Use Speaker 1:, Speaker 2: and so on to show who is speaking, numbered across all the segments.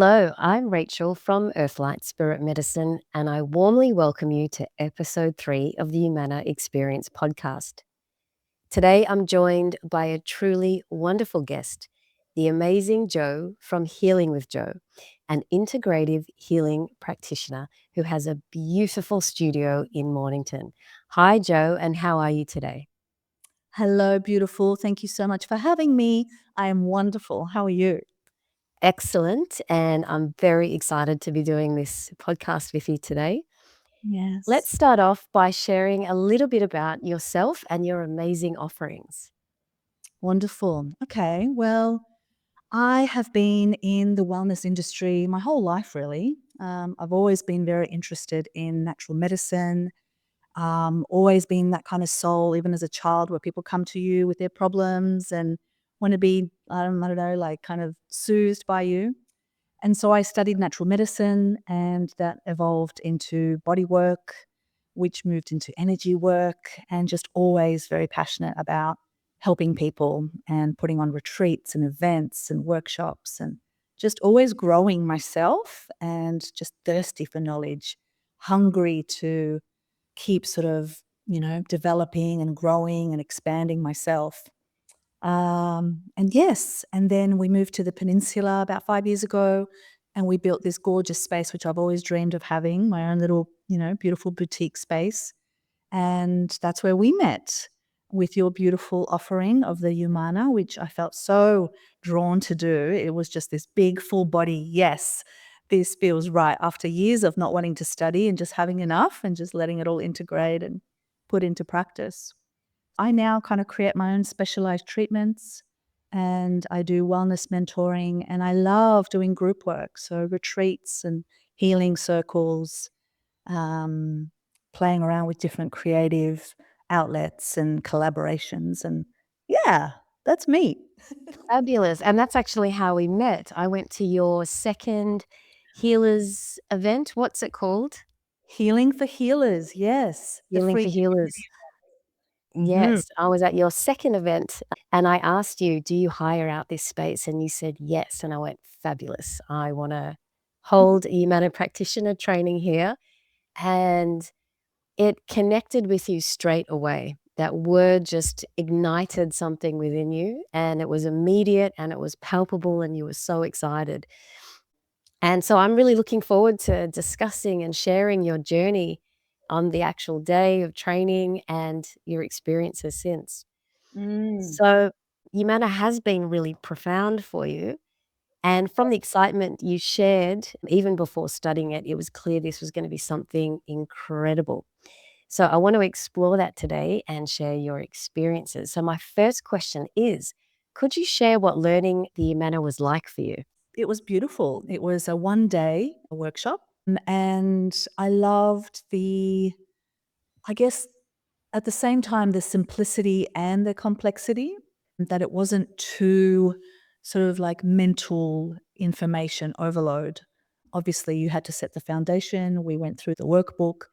Speaker 1: Hello, I'm Rachel from Earthlight Spirit Medicine, and I warmly welcome you to episode 3 of the Umana Experience podcast. Today, I'm joined by a truly wonderful guest, the amazing Jo from Healing with Jo, an integrative healing practitioner who has a beautiful studio in Mornington. Hi, Jo, and how are you today?
Speaker 2: Hello, beautiful. Thank you so much for having me. I am wonderful. How are you?
Speaker 1: Excellent, and I'm very excited to be doing this podcast with you today. Let's
Speaker 2: Yes.
Speaker 1: start off by sharing a little bit about yourself and your amazing offerings.
Speaker 2: Wonderful. Okay. Well, I have been in the wellness industry my whole life, really. I've always been very interested in natural medicine, always been that kind of soul, even as a child, where people come to you with their problems and want to be, I don't know, like kind of soothed by you. And so I studied natural medicine, and that evolved into body work, which moved into energy work, and just always very passionate about helping people and putting on retreats and events and workshops and just always growing myself and just thirsty for knowledge, hungry to keep sort of, developing and growing and expanding myself. And yes, and then we moved to the peninsula about 5 years ago, and we built this gorgeous space, which I've always dreamed of having, my own little, beautiful boutique space. And that's where we met with your beautiful offering of the Umana, which I felt so drawn to do. It was just this big, full body, yes, this feels right after years of not wanting to study and just having enough and just letting it all integrate and put into practice. I now kind of create my own specialized treatments, and I do wellness mentoring, and I love doing group work. So retreats and healing circles, um, playing around with different creative outlets and collaborations. And yeah, that's me.
Speaker 1: Fabulous. And that's actually how we met. I went to your second Healers event. What's it called?
Speaker 2: Healing for healers. Yes. The
Speaker 1: Healing
Speaker 2: free
Speaker 1: for Healers.
Speaker 2: community.
Speaker 1: Yes, I was at your second event and I asked you, do you hire out this space? And you said yes. And I went, fabulous. I want to hold Humana Practitioner Training here. And it connected with you straight away. That word just ignited something within you, and it was immediate and it was palpable, and you were so excited. And so I'm really looking forward to discussing and sharing your journey on the actual day of training and your experiences since.
Speaker 2: Mm.
Speaker 1: So, Humana has been really profound for you. And from the excitement you shared, even before studying it, it was clear this was going to be something incredible. So I want to explore that today and share your experiences. So my first question is, could you share what learning the Humana was like for you?
Speaker 2: It was beautiful. It was a one-day workshop, and I loved I guess, at the same time, the simplicity and the complexity, that it wasn't too sort of like mental information overload. Obviously, you had to set the foundation. We went through the workbook.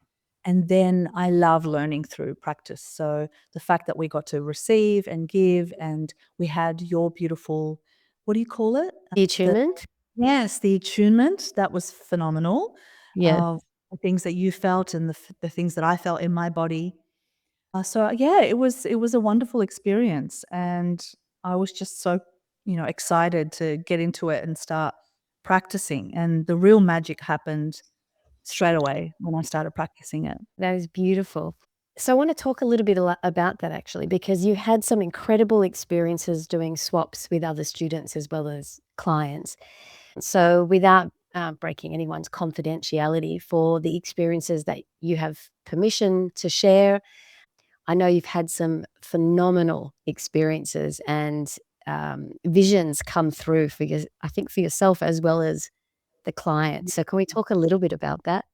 Speaker 2: And then I love learning through practice. So the fact that we got to receive and give, and we had your beautiful, what do you call it?
Speaker 1: The
Speaker 2: The
Speaker 1: attunement?
Speaker 2: Yes, the attunement, that was phenomenal,
Speaker 1: Yes.
Speaker 2: of the things that you felt and the things that I felt in my body. So yeah, it was a wonderful experience, and I was just so, excited to get into it and start practicing, and the real magic happened straight away when I started practicing it.
Speaker 1: That is beautiful. So I want to talk a little bit about that actually, because you had some incredible experiences doing swaps with other students as well as clients. So without breaking anyone's confidentiality for the experiences that you have permission to share, I know you've had some phenomenal experiences and visions come through for your, I think for yourself as well as the client. So can we talk a little bit about that?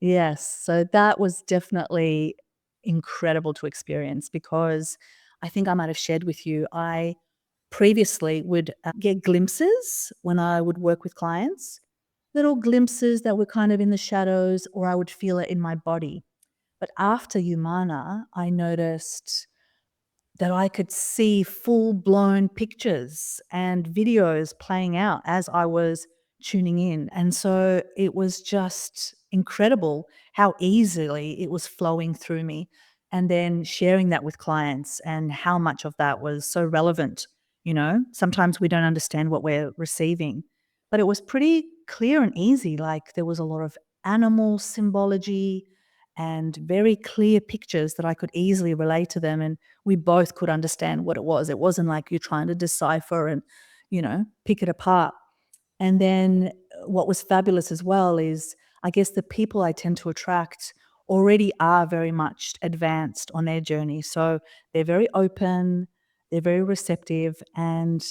Speaker 2: Yes, so that was definitely incredible to experience, because I think I might have shared with you, I previously would, get glimpses when I would work with clients, little glimpses that were kind of in the shadows, or I would feel it in my body. But after Humana, I noticed that I could see full blown pictures and videos playing out as I was tuning in. And so it was just incredible how easily it was flowing through me. And then sharing that with clients and how much of that was so relevant. Sometimes we don't understand what we're receiving, but it was pretty clear and easy. Like there was a lot of animal symbology and very clear pictures that I could easily relate to them. And we both could understand what it was. It wasn't like you're trying to decipher and, pick it apart. And then what was fabulous as well is I guess the people I tend to attract already are very much advanced on their journey. So they're very open, they're very receptive, and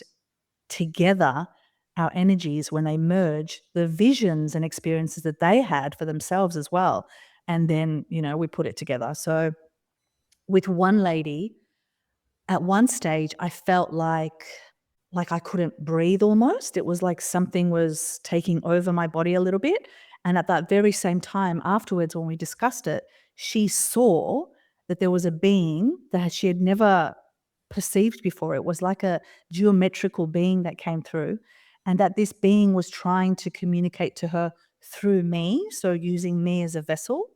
Speaker 2: together, our energies, when they merge, the visions and experiences that they had for themselves as well. And then, we put it together. So with one lady, at one stage, I felt like I couldn't breathe almost. It was like something was taking over my body a little bit, and at that very same time afterwards when we discussed it, she saw that there was a being that she had never perceived before. It was like a geometrical being that came through, and that this being was trying to communicate to her through me, so using me as a vessel.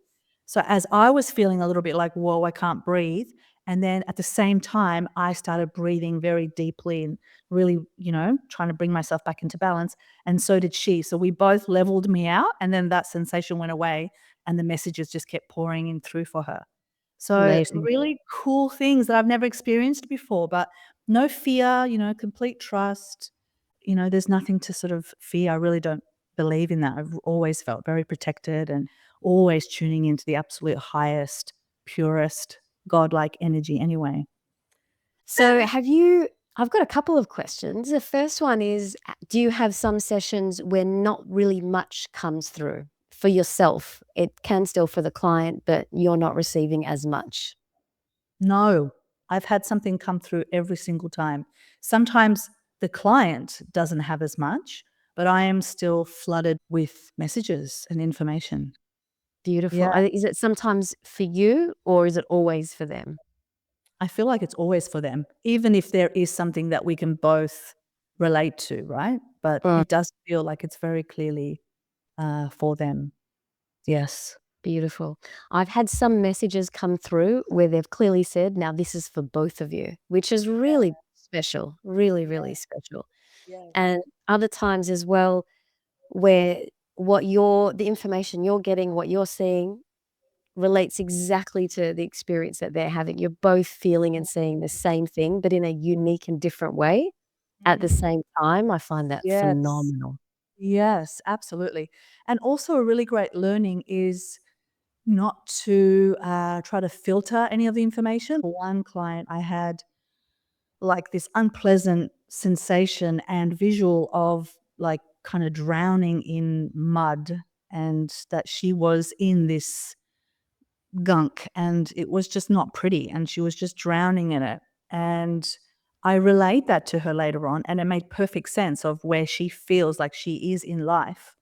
Speaker 2: So as I was feeling a little bit like, "Whoa, I can't breathe," and then at the same time, I started breathing very deeply and really, trying to bring myself back into balance, and so did she. So we both leveled me out, and then that sensation went away, and the messages just kept pouring in through for her. So
Speaker 1: Amazing.
Speaker 2: really cool things that I've never experienced before, but no fear, complete trust. There's nothing to sort of fear. I really don't believe in that. I've always felt very protected and always tuning into the absolute highest, purest, godlike energy anyway.
Speaker 1: So I've got a couple of questions. The first one is, do you have some sessions where not really much comes through for yourself? It can still for the client, but you're not receiving as much.
Speaker 2: No, I've had something come through every single time. Sometimes the client doesn't have as much, but I am still flooded with messages and information.
Speaker 1: Beautiful.
Speaker 2: Yeah,
Speaker 1: Is it sometimes for you or is it always for them?
Speaker 2: I feel like it's always for them, even if there is something that we can both relate to, right? But
Speaker 1: Mm,
Speaker 2: it does feel like it's very clearly for them. Yes.
Speaker 1: beautiful. I've had some messages come through where they've clearly said, now this is for both of you, which is really special, really, really special.
Speaker 2: Yes.
Speaker 1: And other times as well, where the information you're getting, what you're seeing relates exactly to the experience that they're having. You're both feeling and seeing the same thing, but in a unique and different way at the
Speaker 2: Mm.
Speaker 1: same time. I find that
Speaker 2: Yes.
Speaker 1: phenomenal.
Speaker 2: Yes, absolutely. And also a really great learning is not to try to filter any of the information. For one client, I had like this unpleasant sensation and visual of like kind of drowning in mud, and that she was in this gunk and it was just not pretty and she was just drowning in it. And I relayed that to her later on, and it made perfect sense of where she feels like she is in life.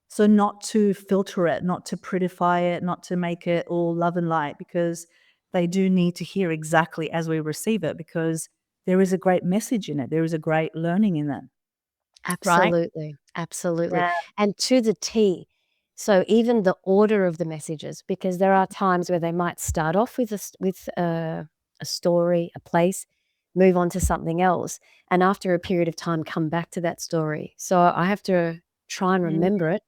Speaker 2: So not to filter it, not to prettify it, not to make it all love and light, because they do need to hear exactly as we receive it, because there is a great message in it. There is a great learning in it, right?
Speaker 1: Absolutely, absolutely,
Speaker 2: Yeah.
Speaker 1: and to the T. So even the order of the messages, because there are times where they might start off with a story, a place, move on to something else, and after a period of time, come back to that story. So I have to try and
Speaker 2: Mm.
Speaker 1: remember it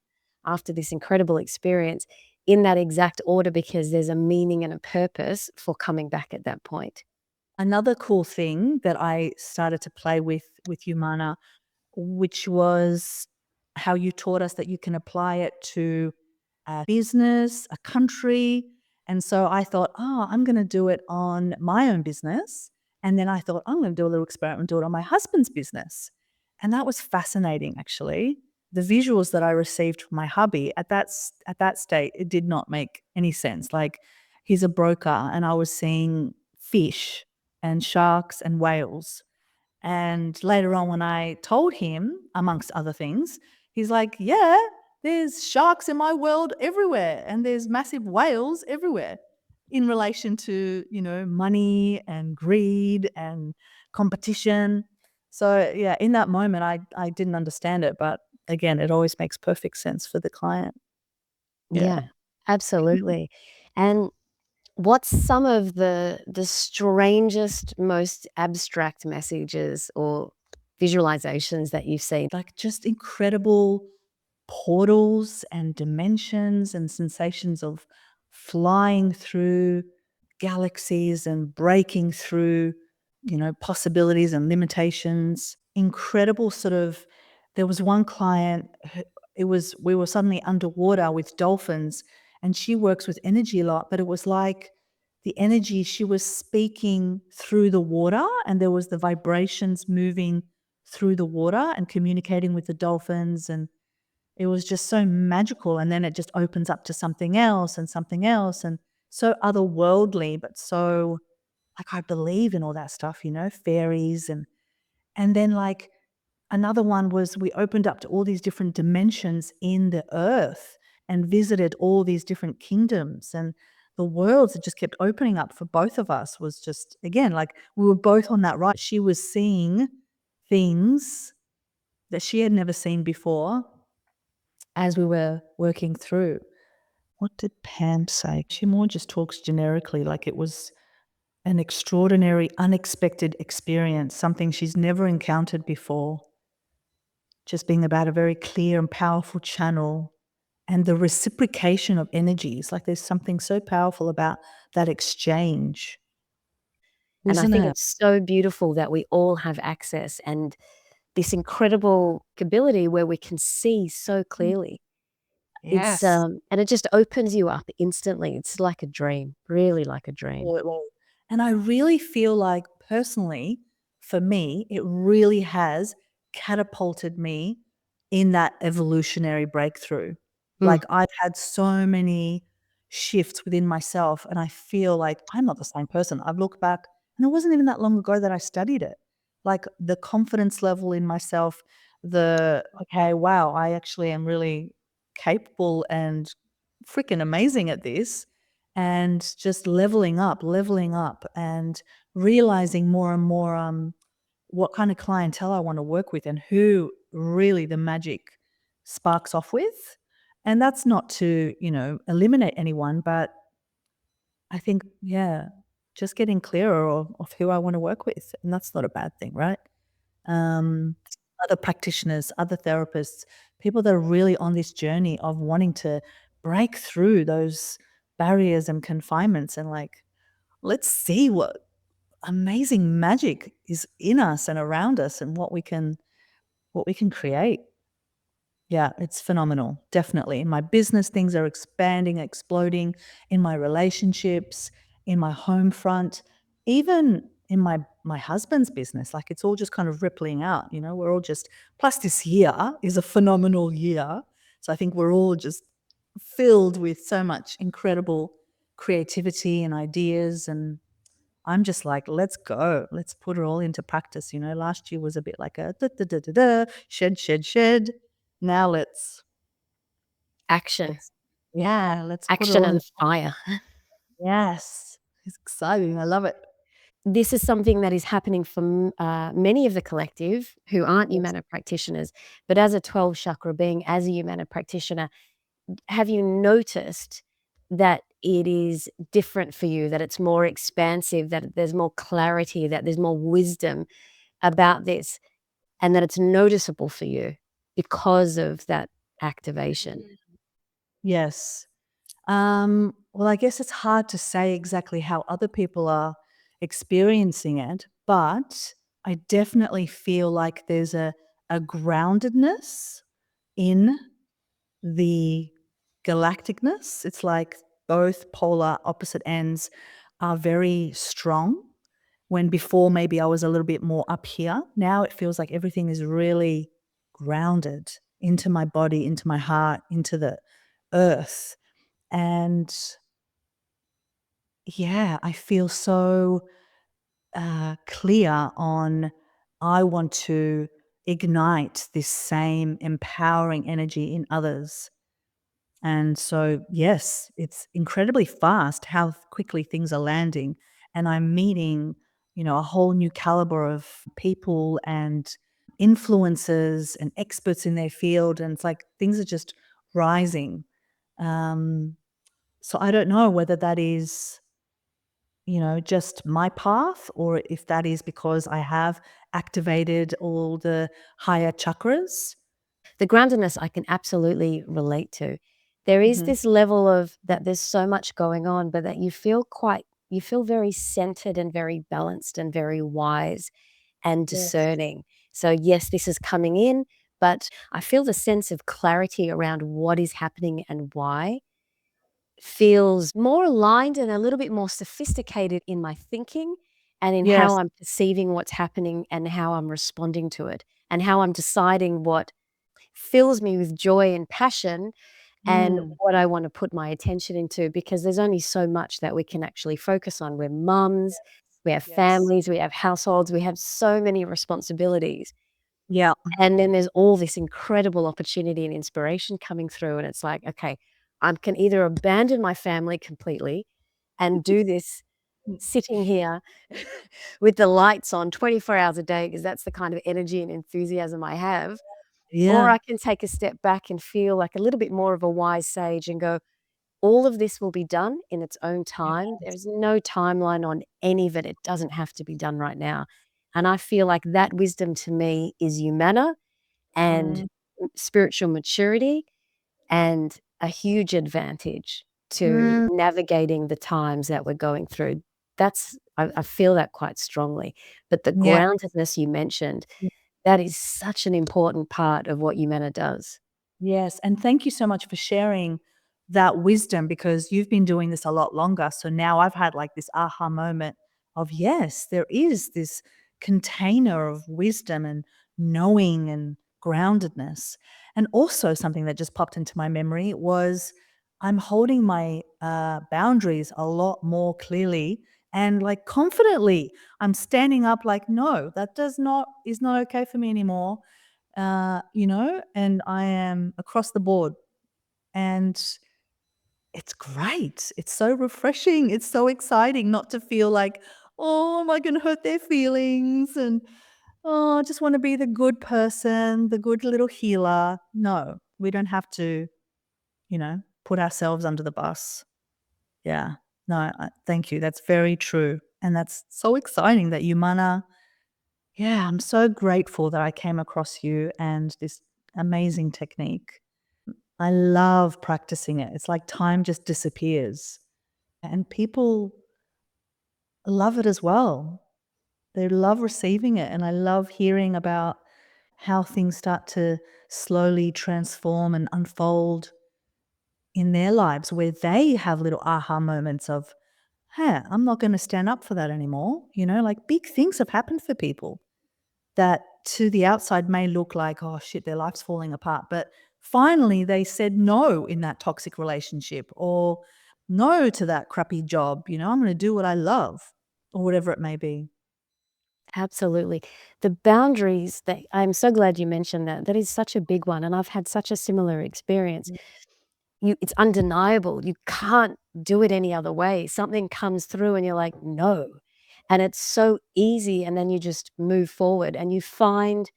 Speaker 1: after this incredible experience in that exact order because there's a meaning and a purpose for coming back at that point.
Speaker 2: Another cool thing that I started to play with Umana, which was how you taught us that you can apply it to a business, a country. And so I thought, oh, I'm going to do it on my own business. And then I thought, I'm going to do a little experiment and do it on my husband's business. And that was fascinating, actually. The visuals that I received from my hubby at that state, it did not make any sense. Like he's a broker, and I was seeing fish and sharks and whales. And later on, when I told him, amongst other things, he's like, yeah, there's sharks in my world everywhere, and there's massive whales everywhere in relation to, money and greed and competition. So, yeah, in that moment, I didn't understand it, but again, it always makes perfect sense for the client. Yeah.
Speaker 1: Yeah, absolutely. And what's some of the strangest, most abstract messages or visualizations that you've seen?
Speaker 2: Like, just incredible portals and dimensions and sensations of flying through galaxies and breaking through, possibilities and limitations. Incredible sort of there was one client, it was we were suddenly underwater with dolphins, and she works with energy a lot, but it was like the energy, she was speaking through the water, and there was the vibrations moving through the water and communicating with the dolphins, and it was just so magical, and then it just opens up to something else, and so otherworldly, but so like, I believe in all that stuff, fairies, and then, like, another one was we opened up to all these different dimensions in the earth and visited all these different kingdoms, and the worlds that just kept opening up for both of us was just, again, like, we were both on that ride. She was seeing things that she had never seen before as we were working through. What did Pam say? She more just talks generically, like it was an extraordinary, unexpected experience, something she's never encountered before. Just being about a very clear and powerful channel and the reciprocation of energies. Like there's something so powerful about that exchange,
Speaker 1: And I
Speaker 2: isn't
Speaker 1: think
Speaker 2: it?
Speaker 1: it's so beautiful that we all have access and this incredible ability where we can see so
Speaker 2: Mm.
Speaker 1: clearly. It's,
Speaker 2: Yes.
Speaker 1: and it just opens you up instantly. It's like a dream, really like a dream.
Speaker 2: Absolutely. And I really feel like personally, for me, it really has catapulted me in that evolutionary breakthrough.
Speaker 1: Mm.
Speaker 2: Like I've had so many shifts within myself, and I feel like I'm not the same person. I've looked back and it wasn't even that long ago that I studied it. Like the confidence level in myself, okay, wow, I actually am really capable and freaking amazing at this, and just leveling up, and realizing more and more what kind of clientele I want to work with and who really the magic sparks off with. And that's not to, eliminate anyone, but I think, yeah, just getting clearer of who I want to work with. And that's not a bad thing, right? um, Other practitioners, other therapists, people that are really on this journey of wanting to break through those barriers and confinements, and like, let's see what amazing magic is in us and around us, and what we can create. Yeah, it's phenomenal. Definitely. In my business, things are expanding, exploding, in my relationships, in my home front, even in my husband's business. Like it's all just kind of rippling out, we're all just, plus this year is a phenomenal year. So I think we're all just filled with so much incredible creativity and ideas, and I'm just like, let's go. Let's put it all into practice. Last year was a bit like a da, da, da, da, da, shed, shed, shed. Now
Speaker 1: Action,
Speaker 2: let's yeah, let's put it
Speaker 1: action
Speaker 2: all in.
Speaker 1: and fire.
Speaker 2: Yes. It's exciting. I love it.
Speaker 1: This is something that is happening for many of the collective who aren't
Speaker 2: Yes.
Speaker 1: Umana practitioners, but as a 12 chakra being, as a Umana practitioner, have you noticed that it is different for you, that it's more expansive, that there's more clarity, that there's more wisdom about this, and that it's noticeable for you because of that activation?
Speaker 2: Yes. Well, I guess it's hard to say exactly how other people are experiencing it, but I definitely feel like there's a groundedness in the galacticness. It's like both polar opposite ends are very strong. When before maybe I was a little bit more up here, now it feels like everything is really grounded into my body, into my heart, into the earth. And yeah, I feel so clear on, I want to ignite this same empowering energy in others. And so, yes, it's incredibly fast how quickly things are landing. And I'm meeting, a whole new caliber of people and influencers and experts in their field, and it's like things are just rising. Um, so I don't know whether that is, just my path, or if that is because I have activated all the higher chakras.
Speaker 1: The groundedness I can absolutely relate to. There is
Speaker 2: Mhm.
Speaker 1: this level of that there's so much going on, but that you feel very centered and very balanced and very wise and
Speaker 2: Yes.
Speaker 1: discerning. So, yes, this is coming in, but I feel the sense of clarity around what is happening and why feels more aligned and a little bit more sophisticated in my thinking and in how
Speaker 2: Yes.
Speaker 1: I'm perceiving what's happening and how I'm responding to it and how I'm deciding what fills me with joy and passion and
Speaker 2: Mm.
Speaker 1: what I wanna put my attention into, because there's only so much that we can actually focus on. We're mums, we have
Speaker 2: Yes.
Speaker 1: families, we have households, we have so many responsibilities,
Speaker 2: Yeah.
Speaker 1: and then there's all this incredible opportunity and inspiration coming through, and it's like, "Okay, I can either abandon my family completely and do this sitting here with the lights on 24 hours a day, because that's the kind of energy and enthusiasm I have, or
Speaker 2: Yeah.
Speaker 1: I can take a step back and feel like a little bit more of a wise sage and go, all of this will be done in its own time. There's no timeline on any of it. It doesn't have to be done right now. And I feel like that wisdom to me is humana and
Speaker 2: Mm.
Speaker 1: spiritual maturity and a huge advantage to
Speaker 2: Mm.
Speaker 1: navigating the times that we're going through. I feel that quite strongly. But the
Speaker 2: Yeah.
Speaker 1: groundedness you mentioned, that is such an important part of what Humana does.
Speaker 2: Yes, and thank you so much for sharing that wisdom, because you've been doing this a lot longer. So now I've had like this aha moment of, yes, there is this container of wisdom and knowing and groundedness. And also, something that just popped into my memory was I'm holding my boundaries a lot more clearly and like confidently. I'm standing up like, no, that is not okay for me anymore, and I am across the board. And it's great. It's so refreshing. It's so exciting not to feel like, oh, am I going to hurt their feelings? And, oh, I just want to be the good person, the good little healer. No, we don't have to, put ourselves under the bus. Yeah. No, thank you. That's very true. And that's so exciting that Umana. Yeah, I'm so grateful that I came across you and this amazing technique. I love practicing it. It's like time just disappears. And people love it as well. They love receiving it. And I love hearing about how things start to slowly transform and unfold in their lives, where they have little aha moments of, hey, I'm not going to stand up for that anymore. Like big things have happened for people that to the outside may look like, oh shit, their life's falling apart. But finally, they said no in that toxic relationship, or no to that crappy job. I'm going to do what I love, or whatever it may be.
Speaker 1: Absolutely. The boundaries that I'm so glad you mentioned that. That is such a big one, and I've had such a similar experience. It's undeniable. You can't do it any other way. Something comes through and you're like, "No." And it's so easy, and then you just move forward and you find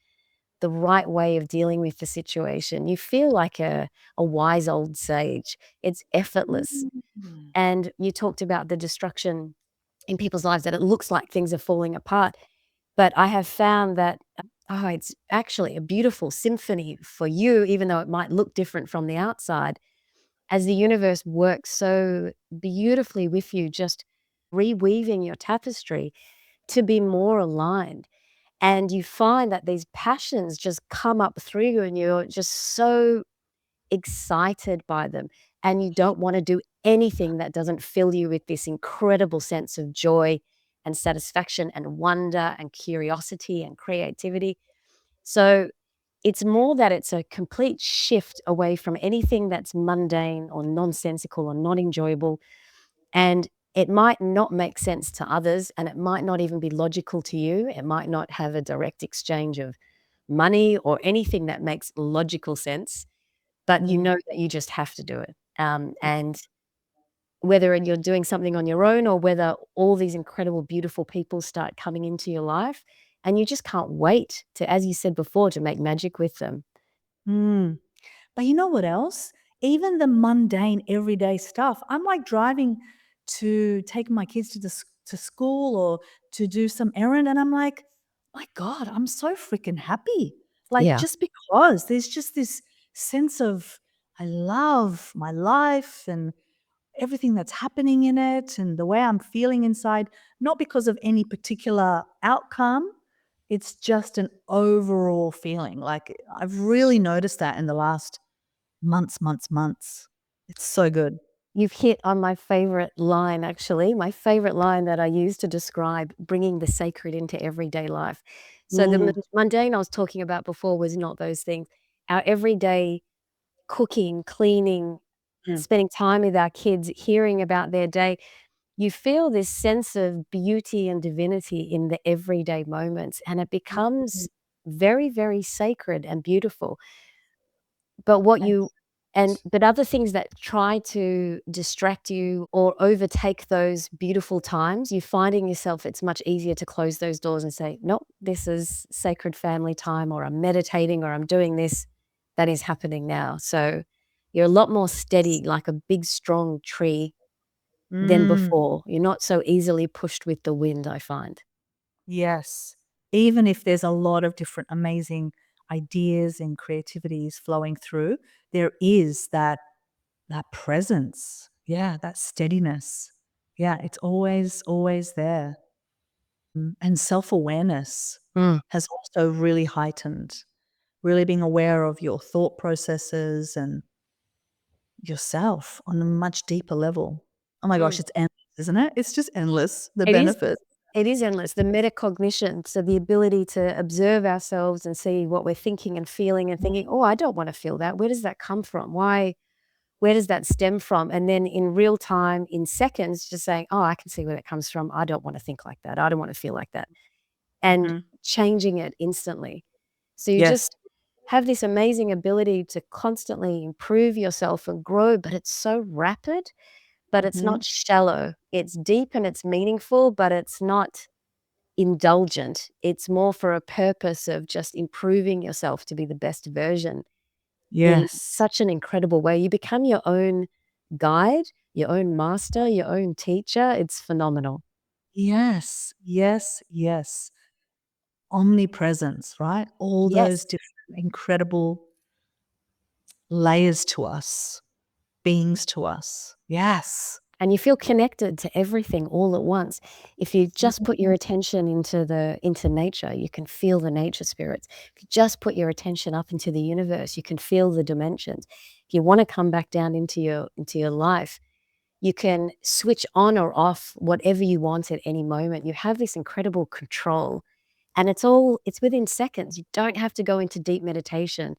Speaker 1: the right way of dealing with the situation. You feel like a wise old sage. It's effortless.
Speaker 2: Mm.
Speaker 1: And you talked about the destruction in people's lives, that it looks like things are falling apart. But I have found that, it's actually a beautiful symphony for you, even though it might look different from the outside, as the universe works so beautifully with you, just reweaving your tapestry to be more aligned. And you find that these passions just come up through you, and you're just so excited by them, and you don't wanna do anything that doesn't fill you with this incredible sense of joy and satisfaction and wonder and curiosity and creativity. So, it's more that it's a complete shift away from anything that's mundane or nonsensical or not enjoyable, and it might not make sense to others, and it might not even be logical to you. It might not have a direct exchange of money or anything that makes logical sense, but you
Speaker 2: Mm.
Speaker 1: know that you just have to do it. And whether you're doing something on your own or whether all these incredible, beautiful people start coming into your life, and you just can't wait to, as you said before, to make magic with them.
Speaker 2: Mm. But you know what else? Even the mundane everyday stuff. I'm like driving to take my kids to school or to do some errand, and I'm like, my God, I'm so freaking happy. Like
Speaker 1: Yeah.
Speaker 2: just because there's just this sense of I love my life and everything that's happening in it and the way I'm feeling inside, not because of any particular outcome. It's just an overall feeling. Like I've really noticed that in the last months. It's so good.
Speaker 1: You've hit on my favorite line, actually, my favorite line that I use to describe bringing the sacred into everyday life. So the
Speaker 2: Mm,
Speaker 1: mundane I was talking about before was not those things. Our everyday cooking, cleaning,
Speaker 2: mm,
Speaker 1: spending time with our kids, hearing about their day, you feel this sense of beauty and divinity in the everyday moments, and it
Speaker 2: mm.
Speaker 1: becomes very, very sacred and beautiful. But what
Speaker 2: And
Speaker 1: you and but other things that try to distract you or overtake those beautiful times, you're finding yourself it's much easier to close those doors and say, "Nope, this is sacred family time," or "I'm meditating," or "I'm doing this that is happening now." So, you're a lot more steady, like a big, strong tree than
Speaker 2: mm,
Speaker 1: before. You're not so easily pushed with the wind, I find.
Speaker 2: yes, even if there's a lot of different amazing ideas and creativities flowing through, there is that presence. Yeah, that steadiness. Yeah, it's always there. And self-awareness
Speaker 1: Mm.
Speaker 2: has also really heightened. Really being aware of your thought processes and yourself on a much deeper level. Oh my gosh,
Speaker 1: Mm.
Speaker 2: it's endless, isn't it? It's just endless, the
Speaker 1: It is.
Speaker 2: benefit.
Speaker 1: It is endless. The metacognition, so the ability to observe ourselves and see what we're thinking and feeling and thinking, "Oh, I don't wanna feel that. Where does that come from? Where does that stem from?" And then in real time, in seconds, just saying, "Oh, I can see where that comes from. I don't wanna think like that. I don't wanna feel like that." And
Speaker 2: Mhm.
Speaker 1: changing it instantly. So you
Speaker 2: Yes.
Speaker 1: just have this amazing ability to constantly improve yourself and grow, but it's so rapid, but it's
Speaker 2: Mhm.
Speaker 1: not shallow. It's deep and it's meaningful, but it's not indulgent. It's more for a purpose of just improving yourself to be the best version in
Speaker 2: Yes.
Speaker 1: such an incredible way. You become your own guide, your own master, your own teacher. It's phenomenal.
Speaker 2: Yes. Yes, yes. Omnipresence, right? All those
Speaker 1: Yes.
Speaker 2: different incredible layers to us, beings to us. Yes.
Speaker 1: And you feel connected to everything all at once. If you just put your
Speaker 2: Mhm.
Speaker 1: attention into nature, you can feel the nature spirits. If you just put your attention up into the universe, you can feel the dimensions. If you wanna come back down into your life, you can switch on or off whatever you want at any moment. You have this incredible control, and it's within seconds. You don't have to go into deep meditation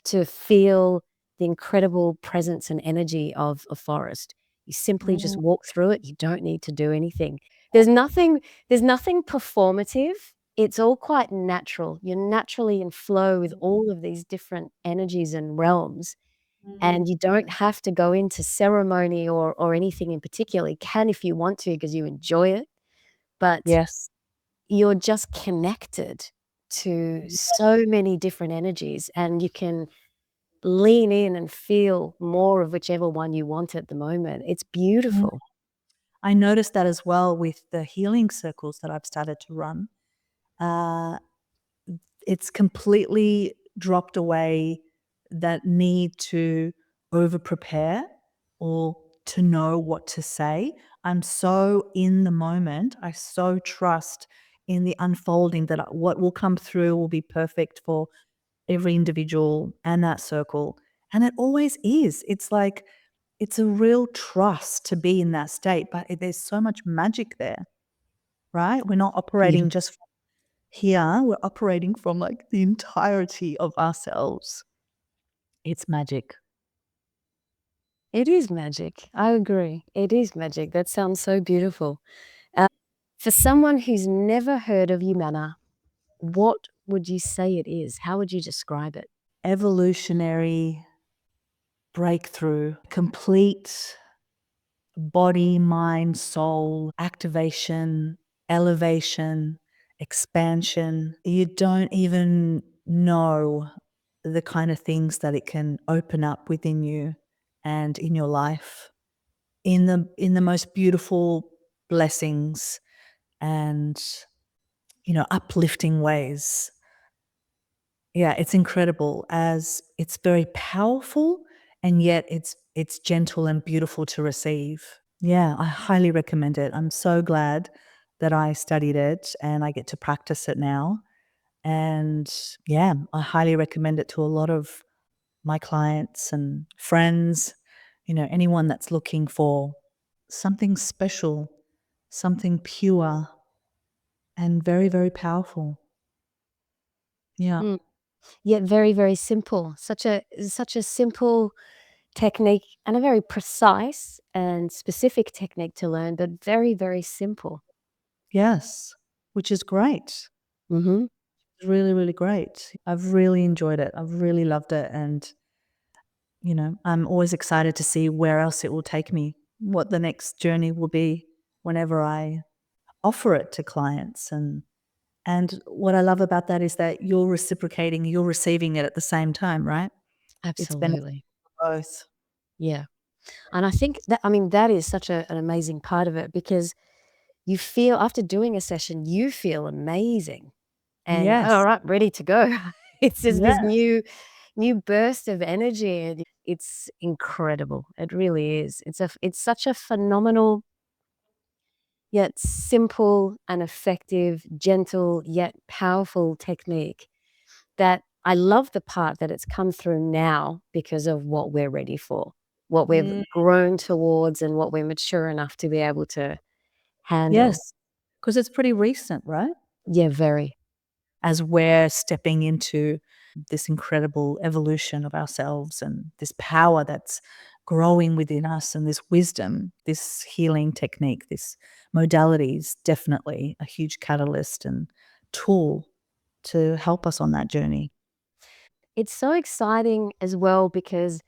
Speaker 1: to feel the incredible presence and energy of a forest. You simply just
Speaker 2: Mm,
Speaker 1: walk through it. You don't need to do anything. There's nothing there's nothing performative. It's all quite natural. You're naturally in flow with all of these different energies and realms, and
Speaker 2: mhm.
Speaker 1: you don't have to go into ceremony or anything in particular. You can if you want to because you enjoy it, but
Speaker 2: Yes.
Speaker 1: you're just connected to so many different energies, and you can lean in and feel more of whichever one you want at the moment. It's
Speaker 2: Mm.
Speaker 1: beautiful.
Speaker 2: I noticed that as well with the healing circles that I've started to run. Uh, it's completely dropped away that need to over prepare or to know what to say. I'm so in the moment. I so trust in the unfolding that what will come through will be perfect for every individual and that circle. And it always is. It's like, it's a real trust to be in that state, but there's so much magic there, right? We're not operating
Speaker 1: Beautiful.
Speaker 2: just from here, we're operating from like the entirety of ourselves. It's magic.
Speaker 1: It is magic. I agree. It is magic. That sounds so beautiful. For someone who's never heard of Umana, what would you say it is? How would you describe it?
Speaker 2: Evolutionary breakthrough, complete body, mind, soul activation, elevation, expansion. You don't even know the kind of things that it can open up within you and in your life in the most beautiful blessings and, uplifting ways. Yeah, it's incredible as it's very powerful and yet it's gentle and beautiful to receive. Yeah, I highly recommend it. I'm so glad that I studied it and I get to practice it now. And yeah, I highly recommend it to a lot of my clients and friends, anyone that's looking for something special, something pure and very, very powerful. Yeah.
Speaker 1: Mm. Yet very, very simple. Such a simple technique and a very precise and specific technique to learn, but very, very simple.
Speaker 2: Yes, which is great.
Speaker 1: Mhm.
Speaker 2: It's really, really great. I've really enjoyed it. I've really loved it. And, I'm always excited to see where else it will take me, what the next journey will be whenever I offer it to clients. And what I love about that is that you're reciprocating, you're receiving it at the same time, right? It's beneficial
Speaker 1: Absolutely.
Speaker 2: for both.
Speaker 1: Yeah. And I think that I mean, that is such an amazing part of it because you feel after doing a session, you feel amazing and, "All
Speaker 2: Yes.
Speaker 1: right, ready to go." It's just this
Speaker 2: Yes.
Speaker 1: new burst of energy, and it's incredible. It really is. It's such a phenomenal, yet simple and effective, gentle, yet powerful technique that I love the part that it's come through now because of what we're ready for, what we've
Speaker 2: Mm,
Speaker 1: grown towards, and what we're mature enough to be able to handle.
Speaker 2: yes, because it's pretty recent, right?
Speaker 1: Yeah, very.
Speaker 2: As we're stepping into this incredible evolution of ourselves and this power that's growing within us and this wisdom, this healing technique, this modality is definitely a huge catalyst and tool to help us on that journey.
Speaker 1: It's so exciting as well because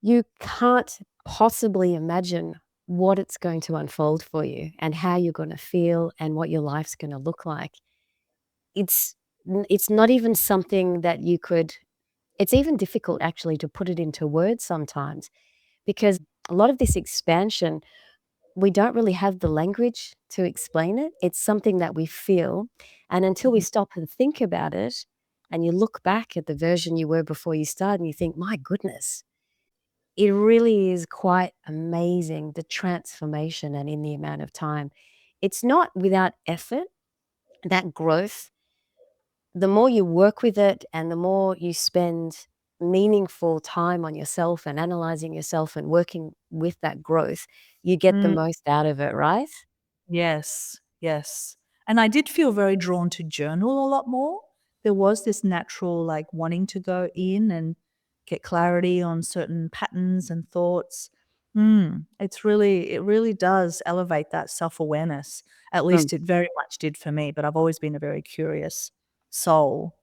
Speaker 1: you can't possibly imagine what it's going to unfold for you and how you're gonna feel and what your life's gonna look like. It's it's not even something that you could it's even difficult actually to put it into words sometimes because a lot of this expansion, we don't really have the language to explain it. It's something that we feel, and until we
Speaker 2: Mhm.
Speaker 1: stop and think about it, and you look back at the version you were before you started and you think, "My goodness." It really is quite amazing, the transformation and in the amount of time. It's not without effort, that growth. The more you work with it and the more you spend meaningful time on yourself and analyzing yourself and working with that growth, you get the
Speaker 2: Mm.
Speaker 1: most out of it, right?
Speaker 2: Yes, yes. And I did feel very drawn to journal a lot more. There was this natural, like, wanting to go in and get clarity on certain patterns and thoughts. It really does elevate that self-awareness. At
Speaker 1: Mm.
Speaker 2: least it very much did for me, but I've always been a very curious soul,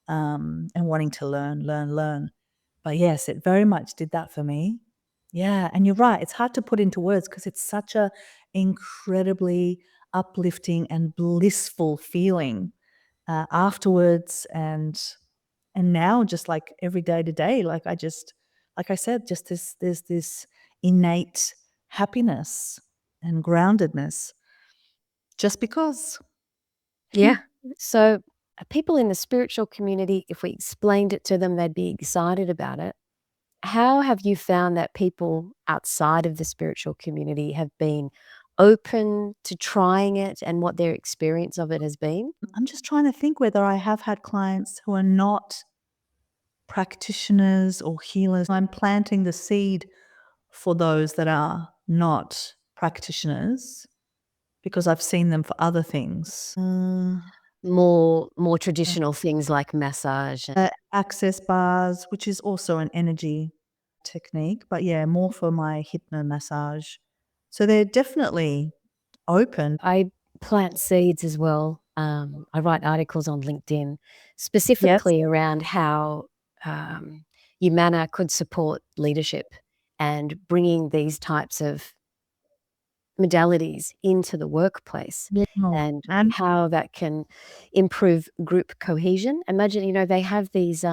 Speaker 2: and wanting to learn, learn, learn. But yes, it very much did that for me. Yeah, and you're right, it's hard to put into words because it's such a incredibly uplifting and blissful feeling, afterwards and now just, like, every day to day, like I said, just there's this innate happiness and groundedness just because.
Speaker 1: Yeah. So, people in the spiritual community, if we explained it to them, they'd be excited about it. How have you found that people outside of the spiritual community have been open to trying it and what their experience of it has been?
Speaker 2: I'm just trying to think whether I have had clients who are not practitioners or healers. I'm planting the seed for those that are not practitioners because I've seen them for other things.
Speaker 1: More traditional things like massage and
Speaker 2: Access bars, which is also an energy technique, but yeah, more for my hypno massage. So they're definitely open.
Speaker 1: I plant seeds as well. I write articles on LinkedIn
Speaker 2: Yes.
Speaker 1: specifically around how, Umana could support leadership and bringing these types of modalities into the workplace
Speaker 2: Yeah.
Speaker 1: and
Speaker 2: And
Speaker 1: how that can improve group cohesion. Imagine, they have these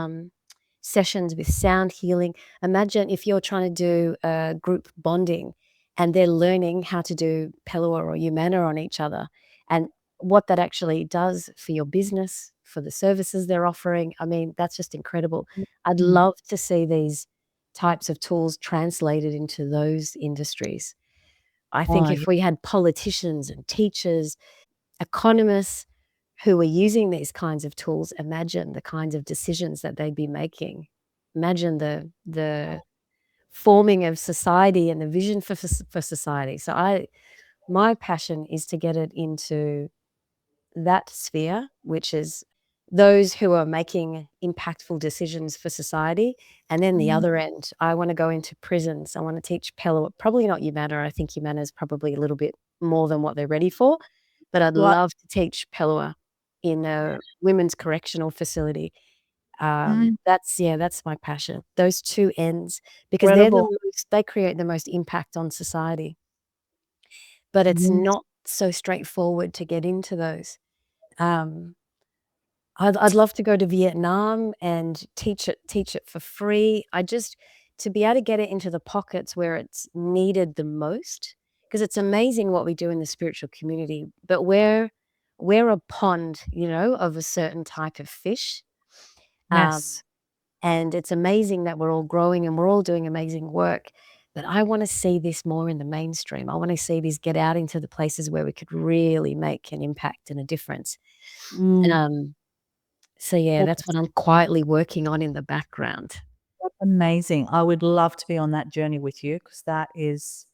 Speaker 1: sessions with sound healing. Imagine if you're trying to do group bonding and they're learning how to do Pellowah or Umana on each other and what that actually does for your business, for the services they're offering. I mean, that's just incredible. I'd
Speaker 2: mm,
Speaker 1: love to see these types of tools translated into those industries. I think
Speaker 2: oh,
Speaker 1: if we had politicians and teachers, economists who are using these kinds of tools, imagine the kinds of decisions that they'd be making. Imagine the forming of society and the vision for society. So my passion is to get it into that sphere, which is those who are making impactful decisions for society. And then the
Speaker 2: mm,
Speaker 1: other end, I wanna go into prisons. I wanna teach Pellowah, probably not Umana. I think Umana is probably a little bit more than what they're ready for, but I'd
Speaker 2: right.
Speaker 1: love to teach Pellowah in a women's correctional facility.
Speaker 2: Mm,
Speaker 1: That's my passion. Those 2 ends, because
Speaker 2: incredible.
Speaker 1: they create the most impact on society, but it's
Speaker 2: Yes.
Speaker 1: not so straightforward to get into those. Um I'd love to go to Vietnam and teach it for free. I just to be able to get it into the pockets where it's needed the most, because it's amazing what we do in the spiritual community, but we're a pond, of a certain type of fish, um,
Speaker 2: Yes.
Speaker 1: and it's amazing that we're all growing and we're all doing amazing work, but I wanna see this more in the mainstream. I wanna see this get out into the places where we could really make an impact and a difference.
Speaker 2: Mm,
Speaker 1: Um so, yeah, that's what
Speaker 2: that's
Speaker 1: I'm quietly working on in the background.
Speaker 2: amazing. I would love to be on that journey with you because that is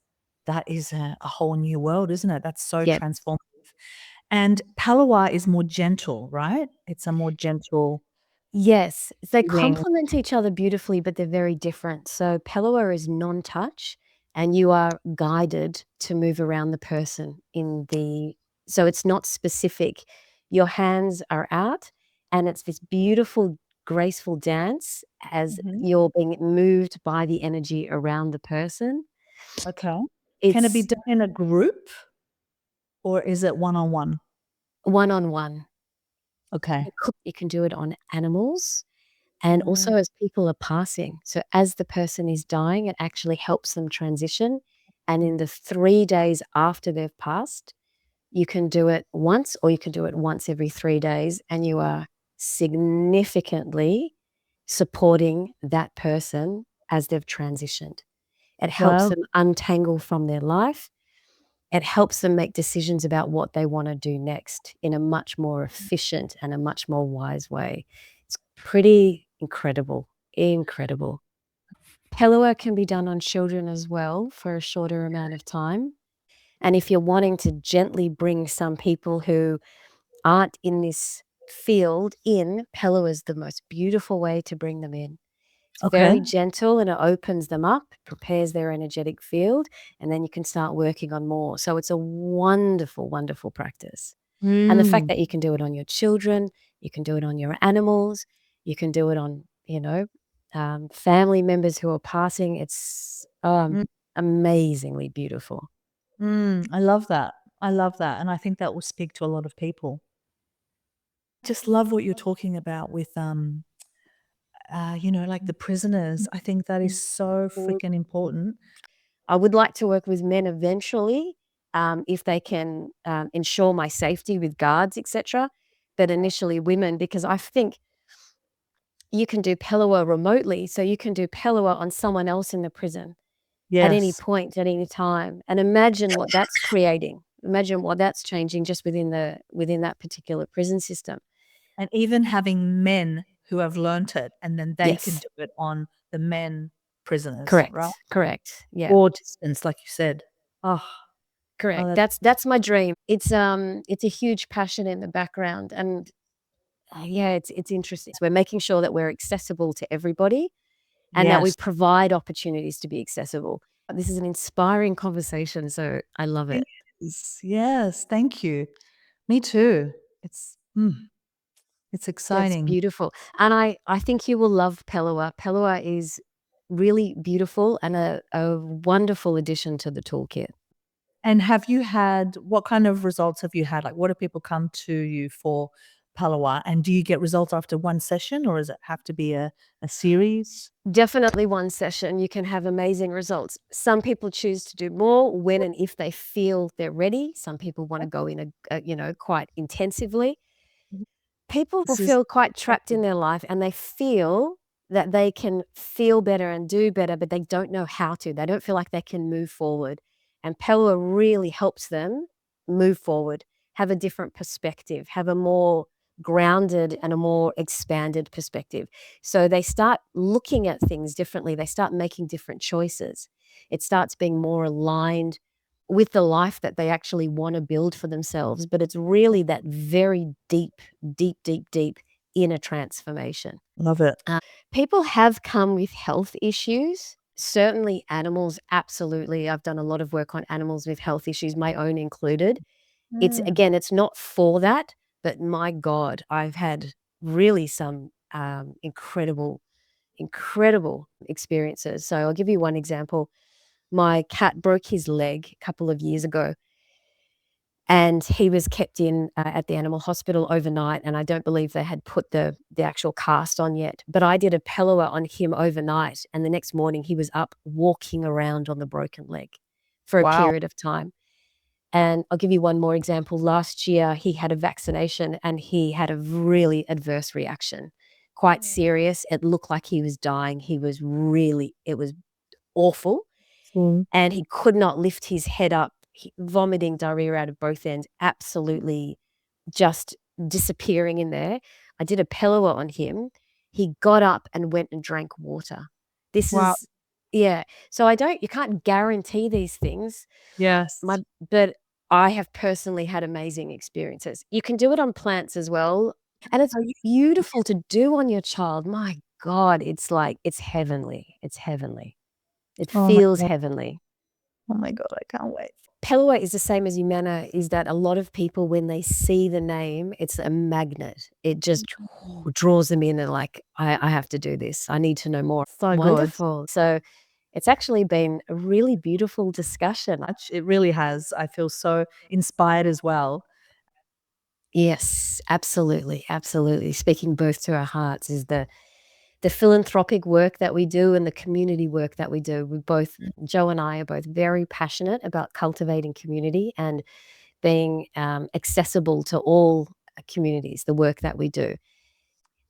Speaker 2: a whole new world, isn't it? That's so
Speaker 1: Yeah.
Speaker 2: transformative. And Palawa is more gentle, right? It's a more gentle
Speaker 1: Yes, they
Speaker 2: feeling.
Speaker 1: complement each other beautifully, but they're very different. So, Pellowah is non-touch, and you are guided to move around the person so it's not specific. Your hands are out, and it's this beautiful, graceful dance as
Speaker 2: Mhm.
Speaker 1: you're being moved by the energy around the person.
Speaker 2: Okay. Can it be
Speaker 1: It's
Speaker 2: done in a group or is it one-on-one?
Speaker 1: one-on-one.
Speaker 2: Okay.
Speaker 1: You can do it on animals. And
Speaker 2: Mm,
Speaker 1: also as people are passing. So as the person is dying, it actually helps them transition. And in the 3 days after they've passed, you can do it once or you can do it once every 3 days, and you are significantly supporting that person as they've transitioned. It helps
Speaker 2: wow.
Speaker 1: them untangle from their life. It helps them make decisions about what they wanna do next in a much more efficient and a much more wise way. It's pretty incredible, incredible. Pellowwork can be done on children as well for a shorter amount of time, and if you're wanting to gently bring some people who aren't in this field in, Pellowwork is the most beautiful way to bring them in. It's
Speaker 2: Okay.
Speaker 1: very gentle and it opens them up, prepares their energetic field, and then you can start working on more. So it's a wonderful, wonderful practice. And the fact
Speaker 2: Mm,
Speaker 1: that you can do it on your children, you can do it on your animals, you can do it on, family members who are passing. It's
Speaker 2: mm,
Speaker 1: amazingly beautiful.
Speaker 2: I love that. I love that, and I think that will speak to a lot of people. Just love what you're talking about with, like the prisoners. I think that is so freaking important.
Speaker 1: I would like to work with men eventually, if they can, ensure my safety with guards, etcetera, but initially women, because I think you can do Pellowah remotely, so you can do Pellowah on someone else in the prison at any
Speaker 2: Yes,
Speaker 1: point, at any time, and imagine what that's creating. Imagine what that's changing just within that particular prison system.
Speaker 2: and even having men who have learnt it, and then they can
Speaker 1: Yes,
Speaker 2: do it on the men prisoners, right?
Speaker 1: correct, yeah,
Speaker 2: Or distance, like you said. Oh, oh,
Speaker 1: correct.
Speaker 2: that's
Speaker 1: That's my dream. It's a huge passion in the background, and, yeah, it's interesting. So we're making sure that we're accessible to everybody and that we
Speaker 2: yes.
Speaker 1: provide opportunities to be accessible. This is an inspiring conversation, so I love
Speaker 2: It
Speaker 1: it.
Speaker 2: is. Yes, thank you. Me too. It's
Speaker 1: Yeah, it's
Speaker 2: exciting.
Speaker 1: beautiful, and I think you will love Pellowah. Pellowah is really beautiful and a wonderful addition to the toolkit.
Speaker 2: And what kind of results have you had? Like, what do people come to you for Pellowah? And do you get results after one session, or does it have to be a series?
Speaker 1: Definitely one session, you can have amazing results. Some people choose to do more when and if they feel they're ready. Some people wanna go in quite intensively. People
Speaker 2: This is
Speaker 1: feel quite trapped in their life, and they feel that they can feel better and do better, but they don't know how to. They don't feel like they can move forward, and Pellowah really helps them move forward, have a different perspective, have a more grounded and a more expanded perspective. So they start looking at things differently, they start making different choices. It starts being more aligned with the life that they actually wanna build for themselves, but it's really that very deep, deep, deep, deep inner transformation.
Speaker 2: love it.
Speaker 1: People have come with health issues, certainly animals, absolutely. I've done a lot of work on animals with health issues, my own included.
Speaker 2: Mm.
Speaker 1: It's not for that, but my God, I've had really some, incredible, incredible experiences. So I'll give you one example. My cat broke his leg a couple of years ago, and he was kept in, at the animal hospital overnight, and I don't believe they had put the actual cast on yet, but I did a Pellowah on him overnight, and the next morning he was up walking around on the broken leg for a
Speaker 2: Wow.
Speaker 1: period of time. And I'll give you one more example. Last year, he had a vaccination, and he had a really adverse reaction, quite serious. It looked like he was dying. It was awful,
Speaker 2: Mm.
Speaker 1: and he could not lift his head up, vomiting diarrhea out of both ends, absolutely just disappearing in there. I did a Pellowah on him. He got up and went and drank water. This
Speaker 2: Wow.
Speaker 1: is yeah. So you can't guarantee these things.
Speaker 2: Yes.
Speaker 1: My but I have personally had amazing experiences. You can do it on plants as well, and it's
Speaker 2: Are you
Speaker 1: beautiful to do on your child. My God, it's like it's heavenly. It's heavenly. It
Speaker 2: Oh my
Speaker 1: feels
Speaker 2: god.
Speaker 1: heavenly.
Speaker 2: Oh my god, I can't wait.
Speaker 1: Pellowah is the same as Umana, is that a lot of people, when they see the name, it's a magnet. It just draws them in and like, I have to do this. I need to know more.
Speaker 2: So good.
Speaker 1: Wonderful. So it's actually been a really beautiful discussion.
Speaker 2: It really has. I feel so inspired as well.
Speaker 1: Yes, absolutely, absolutely. Speaking both to our hearts is the philanthropic work that we do and the community work that we do. Jo and I are both very passionate about cultivating community and being accessible to all communities, the work that we do.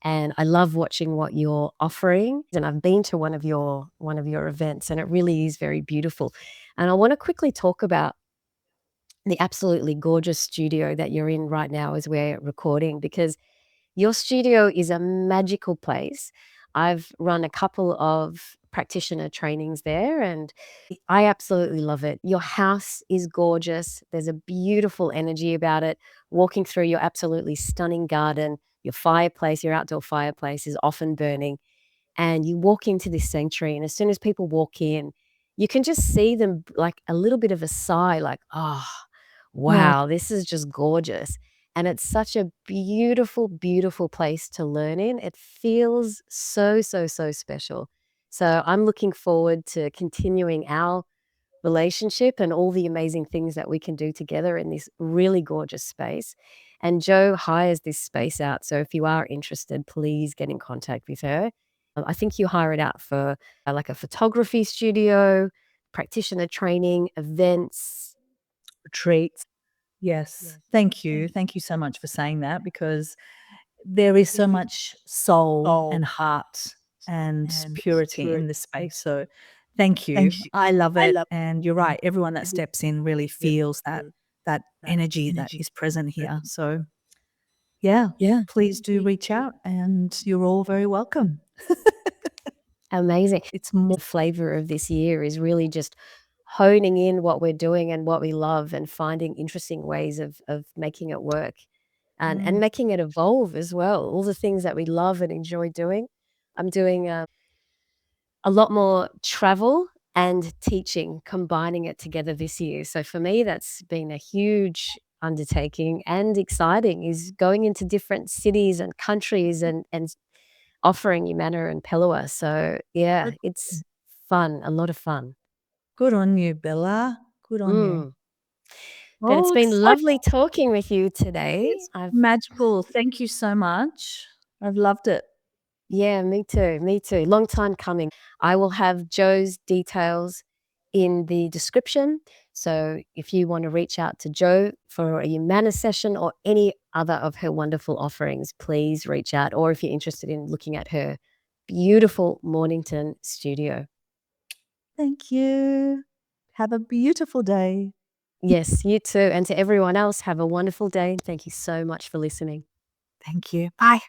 Speaker 1: And I love watching what you're offering. And I've been to one of your events, and it really is very beautiful. And I want to quickly talk about the absolutely gorgeous studio that you're in right now as we're recording, because your studio is a magical place. I've run a couple of practitioner trainings there, and I absolutely love it. Your house is gorgeous. There's a beautiful energy about it. Walking through your absolutely stunning garden, your outdoor fireplace is often burning, and you walk into this sanctuary, and as soon as people walk in, you can just see them like a little bit of a sigh, like, "Oh,
Speaker 2: Mm.
Speaker 1: wow, this is just gorgeous." And it's such a beautiful, beautiful place to learn in. It feels so, so, so special. So I'm looking forward to continuing our relationship and all the amazing things that we can do together in this really gorgeous space. And Jo hires this space out. So if you are interested, please get in contact with her. I think you hire it out for like a photography studio, practitioner training, events.
Speaker 2: Retreats. Yes. Thank you. Thank you so much for saying that, because there is so much soul and heart and purity in this space. So thank you. I love it. And you're right. Everyone that steps in really feels that energy that is present here. So yeah, please do reach out, and you're all very welcome.
Speaker 1: Amazing.
Speaker 2: It's more
Speaker 1: The flavor of this year is really just honing in what we're doing and what we love and finding interesting ways of making it work and
Speaker 2: mm,
Speaker 1: making it evolve as well. All the things that we love and enjoy doing. I'm doing a lot more travel and teaching, combining it together this year. So for me, that's been a huge undertaking and exciting, is going into different cities and countries and offering Umana and Pellowah. So yeah,
Speaker 2: good
Speaker 1: it's fun, a lot of fun.
Speaker 2: good on you, Bella. Good on you.
Speaker 1: Mm. But it's
Speaker 2: Oh,
Speaker 1: been
Speaker 2: exciting.
Speaker 1: lovely talking with you today.
Speaker 2: It's
Speaker 1: I've
Speaker 2: magical. Thank you so much. I've loved it.
Speaker 1: Yeah, me too, me too. Long time coming. I will have Jo's details in the description. So if you want to reach out to Jo for a Umana session or any other of her wonderful offerings, please reach out. Or if you're interested in looking at her beautiful Mornington studio.
Speaker 2: Thank you. Have a beautiful day.
Speaker 1: Yes, you too. And to everyone else, have a wonderful day. Thank you so much for listening.
Speaker 2: Thank you. Bye.